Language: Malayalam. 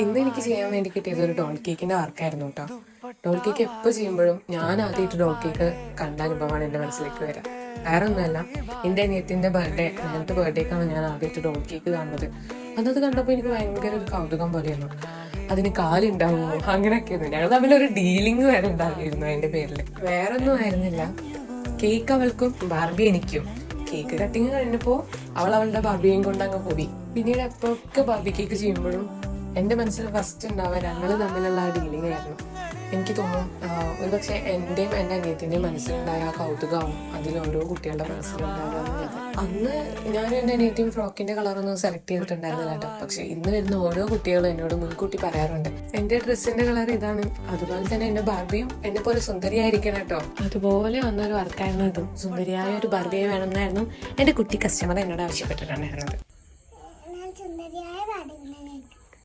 ഇന്ന് എനിക്ക് ചെയ്യാൻ വേണ്ടി കിട്ടിയത് ഒരു ഡോൾ കേക്കിന്റെ വർക്കായിരുന്നു കേട്ടോ. ഡോൾ കേക്ക് എപ്പോൾ ചെയ്യുമ്പോഴും ഞാൻ ആദ്യമായിട്ട് ഡോൾ കേക്ക് കണ്ട അനുഭവമാണ് എൻ്റെ മനസ്സിലേക്ക് വരിക. വേറെ ഒന്നുമല്ല, എൻ്റെ അനിയത്തിൻ്റെ നേരത്തെ ബർത്ത്ഡേക്കാണ് ഞാൻ ആദ്യമായിട്ട് ഡോൾ കേക്ക് കാണുന്നത്. അന്നത് കണ്ടപ്പോൾ എനിക്ക് ഭയങ്കര ഒരു കൗതുകം പോലെയായിരുന്നു. അതിന് കാലുണ്ടാവുമോ അങ്ങനെയൊക്കെയായിരുന്നു. ഞങ്ങൾ തമ്മിലൊരു ഡീലിങ് വരെ ഉണ്ടായിരുന്നു അതിൻ്റെ പേരിൽ. വേറെ ഒന്നും ആയിരുന്നില്ല, കേക്ക് അവൾക്കും ബാർബി എനിക്കും. കേക്ക് കട്ടിങ് കഴിഞ്ഞപ്പോൾ അവളുടെ ബാർബിയെയും കൊണ്ട് അങ്ങ് പോയി. പിന്നീട് എപ്പോഴൊക്കെ ബാർബി കേക്ക് ചെയ്യുമ്പോഴും എൻ്റെ മനസ്സിൽ ഫസ്റ്റ് ഉണ്ടാവുക ഞങ്ങൾ തമ്മിലുള്ള ആ ഡീലിംഗ് ആയിരുന്നു. എനിക്ക് തോന്നും ഒരുപക്ഷെ എൻ്റെയും എൻ്റെ അനിയത്തിൻ്റെയും മനസ്സിലുണ്ടായ ആ കൗതുകവും അതിലോരോ കുട്ടികളുടെ മനസ്സിലുണ്ടാവുക എന്നുള്ളത്. അന്ന് ഞാനും എൻ്റെ അനിയത്തിയും ഫ്രോക്കിൻ്റെ കളറൊന്നും സെലക്ട് ചെയ്തിട്ടുണ്ടായിരുന്നില്ല കേട്ടോ. പക്ഷെ ഇന്ന് വരുന്ന ഓരോ കുട്ടികളും എന്നോട് മുൻകൂട്ടി പറയാറുണ്ട്, എൻ്റെ ഡ്രസ്സിൻ്റെ കളർ ഇതാണ്, അതുപോലെ തന്നെ എൻ്റെ ബാർബിയും എന്നെ പോലെ സുന്ദരിയായിരിക്കണം കേട്ടോ. അതുപോലെ വന്നൊരു വർക്കായിരുന്നു ഇതും. സുന്ദരിയായ ഒരു ബാർബിയെ വേണമെന്നായിരുന്നു എൻ്റെ കുട്ടി കസ്റ്റമർ എന്നോട് ആവശ്യപ്പെട്ടിട്ടുണ്ടായിരുന്നത്.